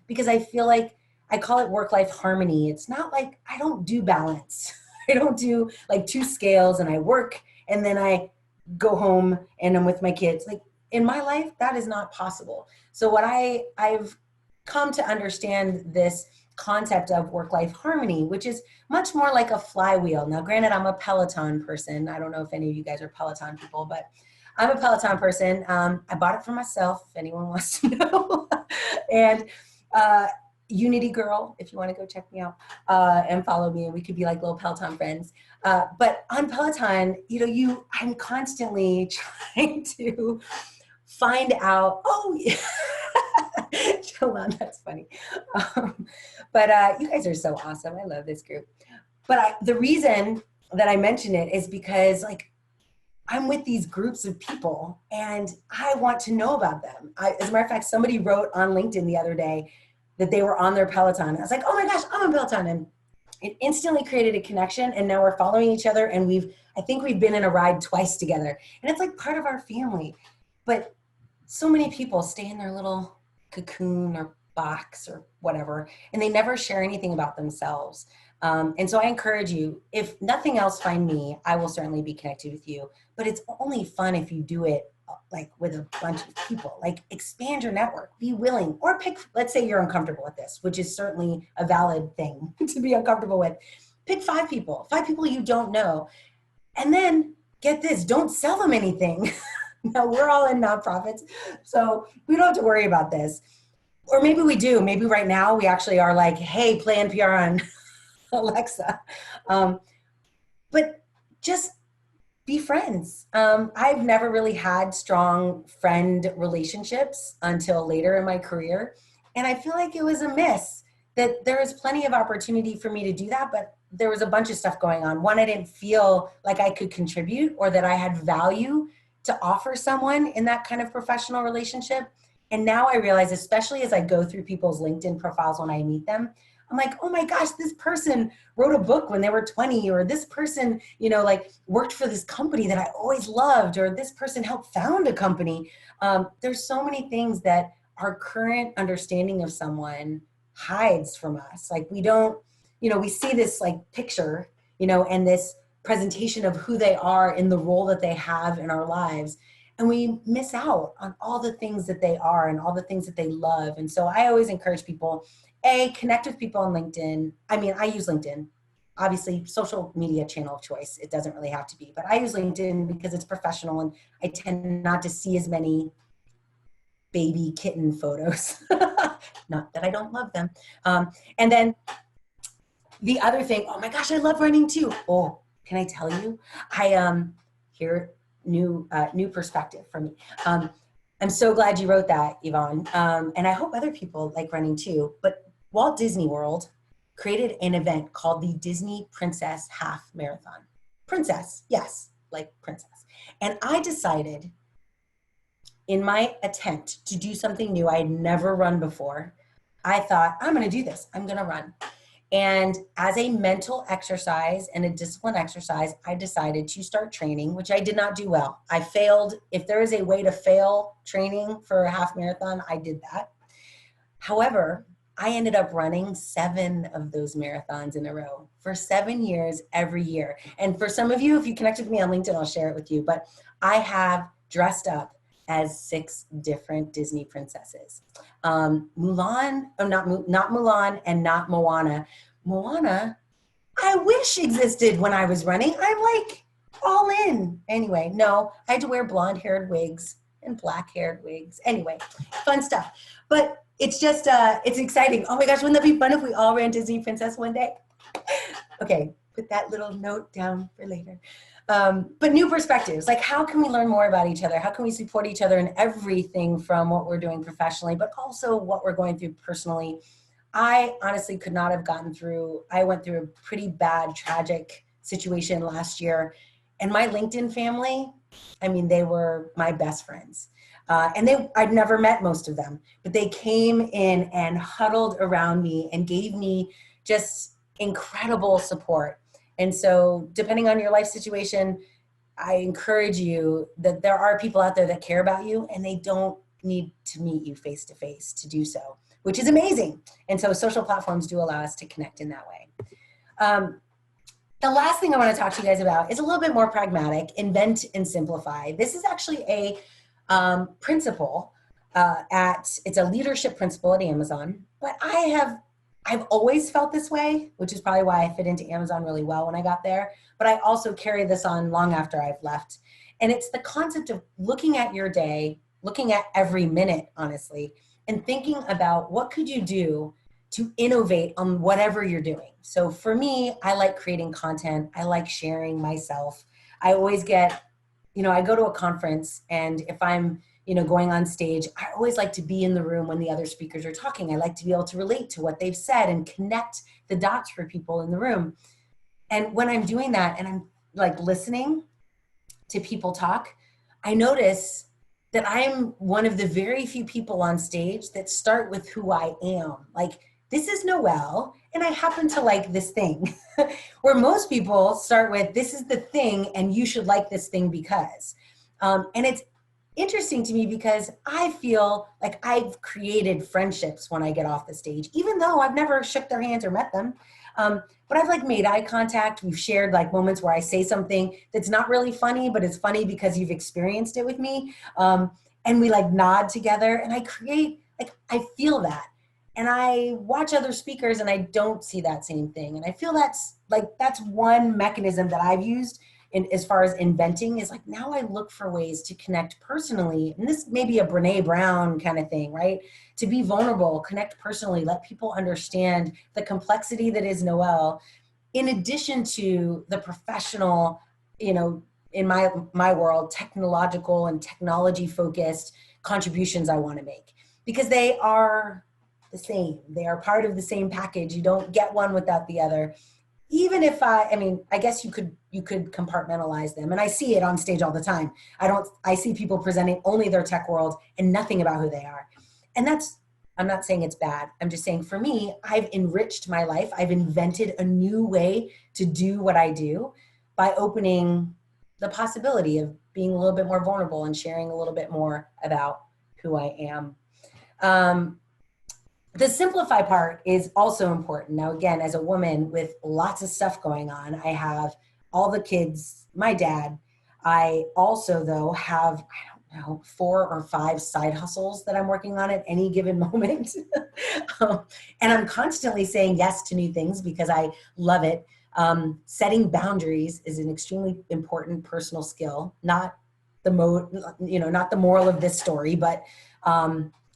because I feel like I call it work-life harmony. It's not like I don't do balance. I don't do like 2 scales and I work and then I go home and I'm with my kids. Like, in my life, that is not possible. So what I've come to understand this concept of work-life harmony, which is much more like a flywheel. Now, granted, I'm a Peloton person. I don't know if any of you guys are Peloton people, but I'm a Peloton person. I bought it for myself, if anyone wants to know. And Unity Girl, if you want to go check me out and follow me, and we could be like little Peloton friends. But on Peloton, you know, I'm constantly trying to find out, oh, yeah. Joanne, that's funny. But you guys are so awesome. I love this group. But the reason that I mention it is because, like, I'm with these groups of people and I want to know about them. As a matter of fact, somebody wrote on LinkedIn the other day that they were on their Peloton. I was like, oh my gosh, I'm on Peloton. And it instantly created a connection, and now we're following each other, and I think we've been in a ride twice together, and it's like part of our family. But so many people stay in their little cocoon or box or whatever, and they never share anything about themselves. And so I encourage you, if nothing else, find me. I will certainly be connected with you, but it's only fun if you do it like with a bunch of people. Like expand your network, be willing, or pick, let's say you're uncomfortable with this, which is certainly a valid thing to be uncomfortable with. Pick 5 people you don't know. And then get this, don't sell them anything. Now we're all in nonprofits, so we don't have to worry about this. Or maybe we do. Maybe right now we actually are like, hey, play NPR on Alexa. But just be friends. I've never really had strong friend relationships until later in my career. And I feel like it was a miss that there was plenty of opportunity for me to do that, but there was a bunch of stuff going on. One, I didn't feel like I could contribute or that I had value to offer someone in that kind of professional relationship. And now I realize, especially as I go through people's LinkedIn profiles when I meet them, I'm like, oh my gosh, this person wrote a book when they were 20, or this person, like worked for this company that I always loved, or this person helped found a company. There's so many things that our current understanding of someone hides from us. Like we don't, we see this like picture, and this presentation of who they are in the role that they have in our lives. And we miss out on all the things that they are and all the things that they love. And so I always encourage people, connect with people on LinkedIn. I mean, I use LinkedIn, obviously social media channel of choice. It doesn't really have to be, but I use LinkedIn because it's professional and I tend not to see as many baby kitten photos. Not that I don't love them. And then the other thing, oh my gosh, I love running too. Oh, can I tell you? Here, new perspective for me. I'm so glad you wrote that, Yvonne. And I hope other people like running too. But Walt Disney World created an event called the Disney Princess Half Marathon. Princess, yes, like princess. And I decided in my attempt to do something new, I had never run before, I thought, I'm going to do this. I'm going to run. And as a mental exercise and a discipline exercise, I decided to start training, which I did not do well. I failed. If there is a way to fail training for a half marathon, I did that. However, I ended up running 7 of those marathons in a row for 7 years, every year. And for some of you, if you connected with me on LinkedIn, I'll share it with you. But I have dressed up as 6 different Disney princesses. Mulan, not Mulan and not Moana. Moana, I wish existed when I was running. I'm like all in. Anyway, no, I had to wear blonde-haired wigs and black-haired wigs. Anyway, fun stuff. But it's just, it's exciting. Oh my gosh, wouldn't that be fun if we all ran Disney Princess one day? Okay, put that little note down for later. But new perspectives, like how can we learn more about each other? How can we support each other in everything from what we're doing professionally, but also what we're going through personally? I honestly could not have gotten through, I went through a pretty bad, tragic situation last year. And my LinkedIn family, I mean, they were my best friends. And I'd never met most of them, but they came in and huddled around me and gave me just incredible support. And so depending on your life situation, I encourage you that there are people out there that care about you and they don't need to meet you face to face to do so, which is amazing. And so social platforms do allow us to connect in that way. The last thing I want to talk to you guys about is a little bit more pragmatic, invent and simplify. This is actually a principle it's a leadership principle at Amazon, but I've always felt this way, which is probably why I fit into Amazon really well when I got there. But I also carry this on long after I've left. And it's the concept of looking at your day, looking at every minute, honestly, and thinking about what could you do to innovate on whatever you're doing. So for me, I like creating content. I like sharing myself. I always get, I go to a conference and if I'm going on stage, I always like to be in the room when the other speakers are talking. I like to be able to relate to what they've said and connect the dots for people in the room. And when I'm doing that and I'm like listening to people talk, I notice that I'm one of the very few people on stage that start with who I am. Like, this is Noelle, and I happen to like this thing. Where most people start with, this is the thing, and you should like this thing because. And it's interesting to me because I feel like I've created friendships when I get off the stage, even though I've never shook their hands or met them. But I've like made eye contact. We've shared like moments where I say something that's not really funny, but it's funny because you've experienced it with me. And we like nod together, and I create, like, I feel that. And I watch other speakers and I don't see that same thing. And I feel that's one mechanism that I've used in, as far as inventing, is like, now I look for ways to connect personally. And this may be a Brene Brown kind of thing, right? To be vulnerable, connect personally, let people understand the complexity that is Noelle, in addition to the professional, you know, in my world, technological and technology focused contributions I want to make, because they are the same. They are part of the same package. You don't get one without the other. Even if I mean, I guess you could compartmentalize them. And I see it on stage all the time. I see people presenting only their tech world and nothing about who they are. And I'm not saying it's bad. I'm just saying, for me, I've enriched my life. I've invented a new way to do what I do by opening the possibility of being a little bit more vulnerable and sharing a little bit more about who I am. The simplify part is also important. Now, again, as a woman with lots of stuff going on, I have all the kids, my dad. I also, though, have, I don't know, 4 or 5 side hustles that I'm working on at any given moment. And I'm constantly saying yes to new things because I love it. Setting boundaries is an extremely important personal skill, not the not the moral of this story, but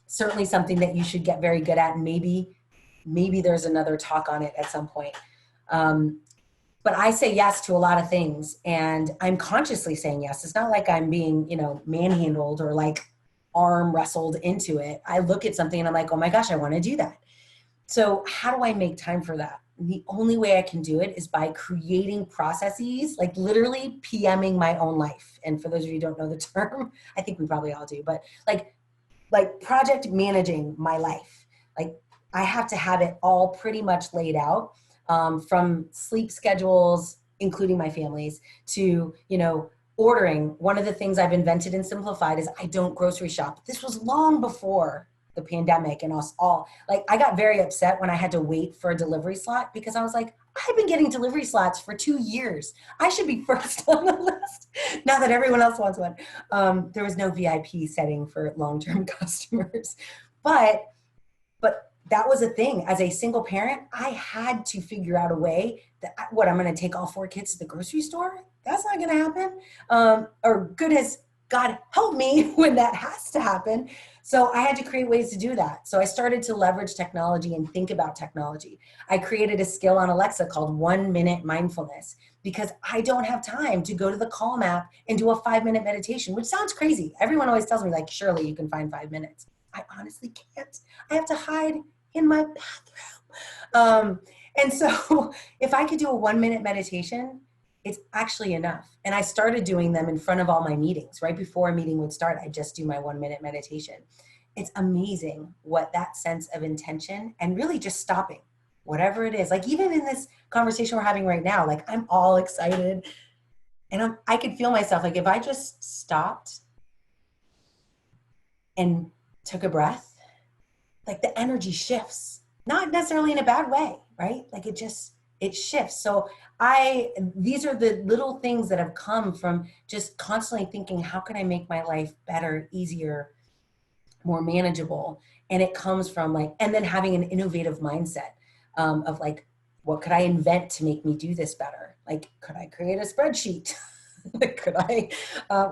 certainly something that you should get very good at. And maybe there's another talk on it at some point. But I say yes to a lot of things, and I'm consciously saying yes. It's not like I'm being, manhandled or like arm wrestled into it. I look at something and I'm like, oh my gosh, I want to do that. So how do I make time for that? The only way I can do it is by creating processes, like literally PMing my own life. And for those of you who don't know the term, I think we probably all do, but like project managing my life. Like, I have to have it all pretty much laid out, from sleep schedules, including my family's, to, ordering. One of the things I've invented and simplified is I don't grocery shop. This was long before the pandemic and us all. Like, I got very upset when I had to wait for a delivery slot, because I was like, I've been getting delivery slots for 2 years. I should be first on the list now that everyone else wants one. There was no VIP setting for long-term customers, but that was a thing. As a single parent, I had to figure out a way that, I'm going to take all 4 kids to the grocery store? That's not going to happen. Or goodness, God help me when that has to happen. So I had to create ways to do that. So I started to leverage technology and think about technology. I created a skill on Alexa called 1-minute mindfulness, because I don't have time to go to the Calm app and do a 5-minute meditation, which sounds crazy. Everyone always tells me, like, surely you can find 5 minutes. I honestly can't. I have to hide in my bathroom. And so if I could do a 1-minute meditation, it's actually enough. And I started doing them in front of all my meetings. Right before a meeting would start, I just do my 1-minute meditation. It's amazing what that sense of intention and really just stopping, whatever it is. Like, even in this conversation we're having right now, like, I'm all excited and I could feel myself. Like, if I just stopped and took a breath, like, the energy shifts, not necessarily in a bad way, right? Like, it shifts. So these are the little things that have come from just constantly thinking, how can I make my life better, easier, more manageable? And it comes from and then having an innovative mindset of like, what could I invent to make me do this better? Like, could I create a spreadsheet? Could I,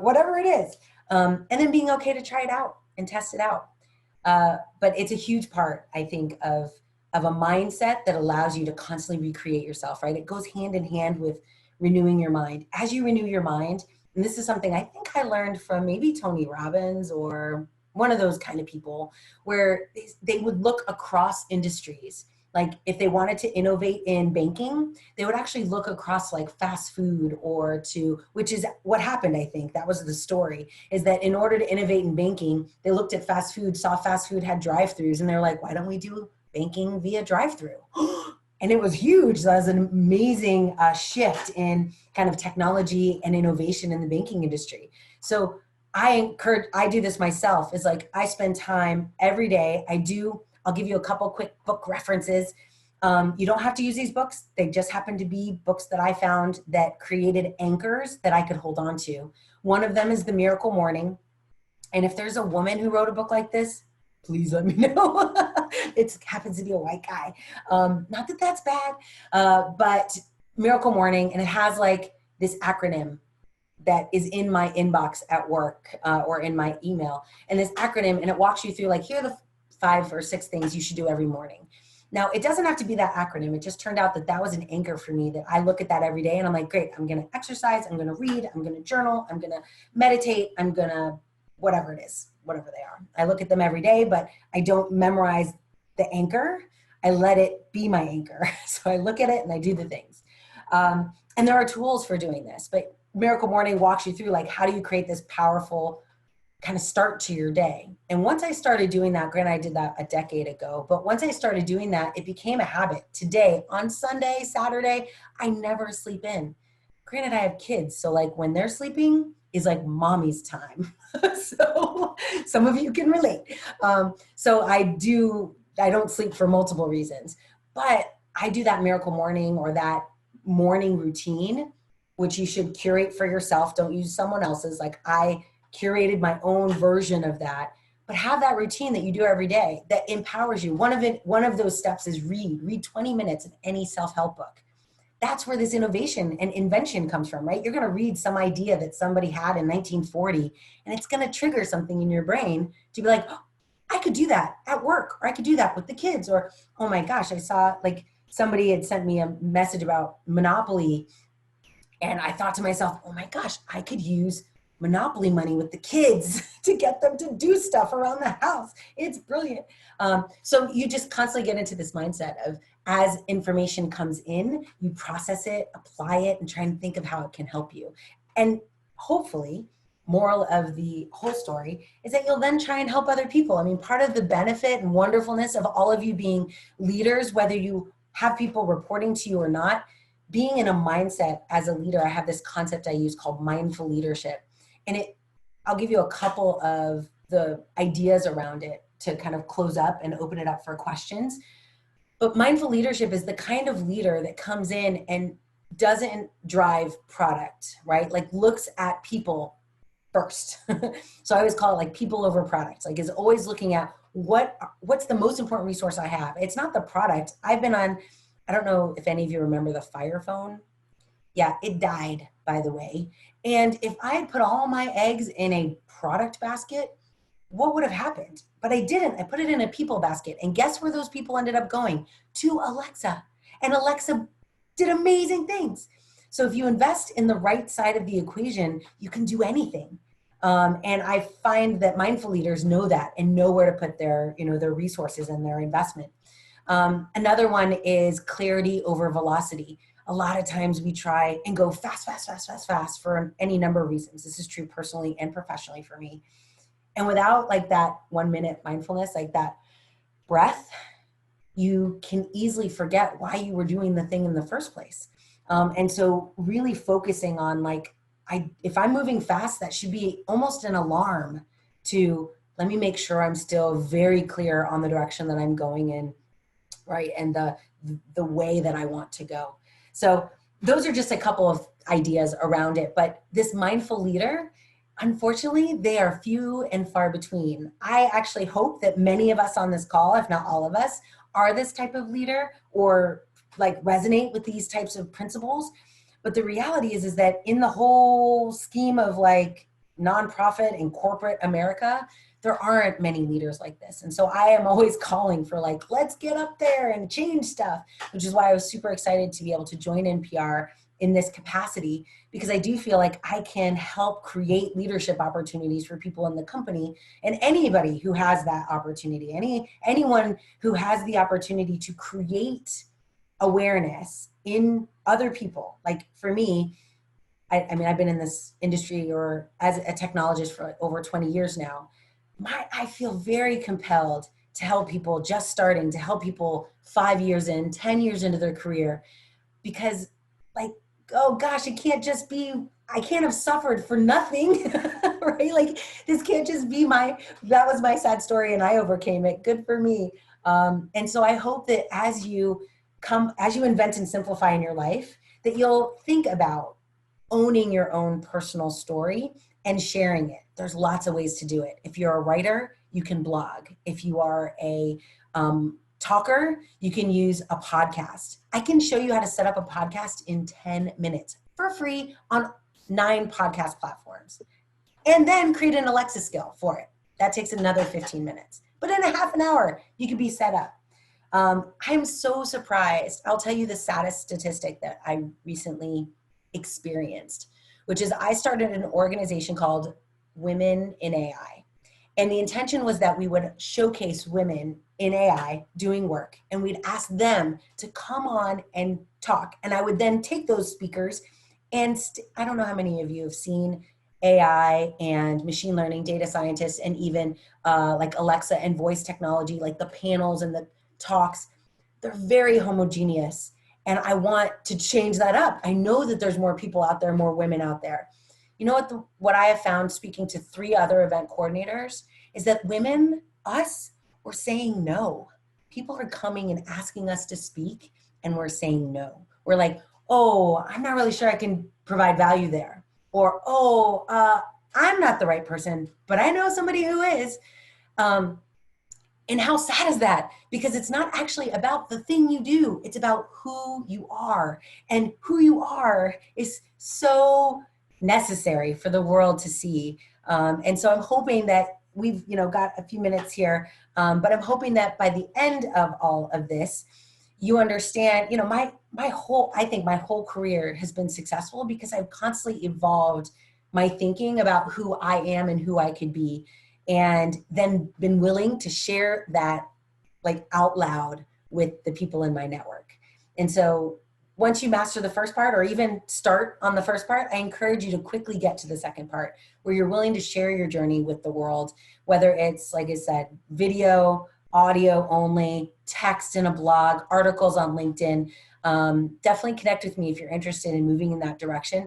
whatever it is. And then being okay to try it out and test it out. But it's a huge part, I think, of a mindset that allows you to constantly recreate yourself, right? It goes hand in hand with renewing your mind. As you renew your mind, and this is something I think I learned from maybe Tony Robbins or one of those kind of people, where they would look across industries. Like, if they wanted to innovate in banking, they would actually look across like fast food which is what happened, I think. That was the story, is that in order to innovate in banking, they looked at fast food, saw fast food had drive-throughs, and they're like, why don't we do banking via drive-through? And it was huge. That was an amazing shift in kind of technology and innovation in the banking industry. So I do this myself. Is like, I spend time every day. I'll give you a couple quick book references. You don't have to use these books. They just happen to be books that I found that created anchors that I could hold on to. One of them is The Miracle Morning. And if there's a woman who wrote a book like this, please let me know. It happens to be a white guy. Not that that's bad, but Miracle Morning, and it has like this acronym that is in my inbox at work or in my email. And this acronym, and it walks you through like, here are the 5 or 6 things you should do every morning. Now, it doesn't have to be that acronym. It just turned out that that was an anchor for me, that I look at that every day and I'm like, great, I'm going to exercise, I'm going to read, I'm going to journal, I'm going to meditate, I'm going to whatever it is, whatever they are. I look at them every day, but I don't memorize the anchor. I let it be my anchor. So I look at it and I do the things. And there are tools for doing this, but Miracle Morning walks you through like, how do you create this powerful kind of start to your day? And once I started doing that, granted I did that a decade ago, but once I started doing that, it became a habit. Today, on Sunday, Saturday, I never sleep in. Granted, I have kids, so like when they're sleeping is like mommy's time. So some of you can relate. So I don't sleep for multiple reasons, but I do that Miracle Morning or that morning routine, which you should curate for yourself. Don't use someone else's. Like I curated my own version of that, but have that routine that you do every day that empowers you. One of those steps is read 20 minutes of any self-help book. That's where this innovation and invention comes from, right? You're going to read some idea that somebody had in 1940, and it's going to trigger something in your brain to be like, oh, I could do that at work, or I could do that with the kids, or, oh my gosh, I saw like somebody had sent me a message about Monopoly, and I thought to myself, oh my gosh, I could use Monopoly money with the kids to get them to do stuff around the house. It's brilliant. So you just constantly get into this mindset of, as information comes in, you process it, apply it, and try and think of how it can help you. And hopefully, moral of the whole story is that you'll then try and help other people. I mean, part of the benefit and wonderfulness of all of you being leaders, whether you have people reporting to you or not, being in a mindset as a leader, I have this concept I use called mindful leadership. And I'll give you a couple of the ideas around it to kind of close up and open it up for questions. But mindful leadership is the kind of leader that comes in and doesn't drive product, right? Like looks at people first. So I always call it like people over products, like is always looking at what's the most important resource I have. It's not the product. I've been on, I don't know if any of you remember the Fire Phone. Yeah, it died, by the way. And if I had put all my eggs in a product basket, what would have happened? But I didn't. I put it in a people basket. And guess where those people ended up going? To Alexa. And Alexa did amazing things. So if you invest in the right side of the equation, you can do anything. And I find that mindful leaders know that and know where to put their resources and their investment. Another one is clarity over velocity. A lot of times we try and go fast for any number of reasons. This is true personally and professionally for me. And without like that 1 minute mindfulness, like that breath, you can easily forget why you were doing the thing in the first place. And so really focusing on like, if I'm moving fast, that should be almost an alarm to let me make sure I'm still very clear on the direction that I'm going in, right? And the way that I want to go. So those are just a couple of ideas around it. But this mindful leader, unfortunately, they are few and far between. I actually hope that many of us on this call, if not all of us, are this type of leader or like resonate with these types of principles. But the reality is that in the whole scheme of like nonprofit and corporate America, there aren't many leaders like this. And so I am always calling for like, let's get up there and change stuff, which is why I was super excited to be able to join NPR in this capacity, because I do feel like I can help create leadership opportunities for people in the company and anybody who has that opportunity, anyone who has the opportunity to create awareness in other people. Like for me, I mean, I've been in this industry or as a technologist for over 20 years now. I feel very compelled to help people just starting, to help people 5 years in, 10 years into their career, because like, oh gosh, it can't just be, I can't have suffered for nothing, right? Like this can't just be that was my sad story and I overcame it. Good for me. And so I hope that as you as you invent and simplify in your life, that you'll think about owning your own personal story and sharing it. There's lots of ways to do it. If you're a writer, you can blog. If you are a talker, you can use a podcast. I can show you how to set up a podcast in 10 minutes for free on 9 podcast platforms, and then create an Alexa skill for it. That takes another 15 minutes. But in a half an hour, you can be set up. I'm so surprised. I'll tell you the saddest statistic that I recently experienced, which is I started an organization called Women in AI. And the intention was that we would showcase women in AI doing work, and we'd ask them to come on and talk. And I would then take those speakers and I don't know how many of you have seen AI and machine learning data scientists and even like Alexa and voice technology, like the panels and the talks. They're very homogeneous. And I want to change that up. I know that there's more people out there, more women out there. You know what I have found speaking to 3 other event coordinators is that women, us, we're saying no. People are coming and asking us to speak, and we're saying no. We're like, oh, I'm not really sure I can provide value there. Or, oh, I'm not the right person, but I know somebody who is. And how sad is that? Because it's not actually about the thing you do. It's about who you are. And who you are is so necessary for the world to see. And so I'm hoping that we've got a few minutes here, but I'm hoping that by the end of all of this, you understand, my whole career has been successful because I've constantly evolved my thinking about who I am and who I could be, and then been willing to share that like out loud with the people in my network. And so once you master the first part, or even start on the first part, I encourage you to quickly get to the second part where you're willing to share your journey with the world, whether it's, like I said, video, audio only, text in a blog, articles on LinkedIn. Definitely connect with me if you're interested in moving in that direction.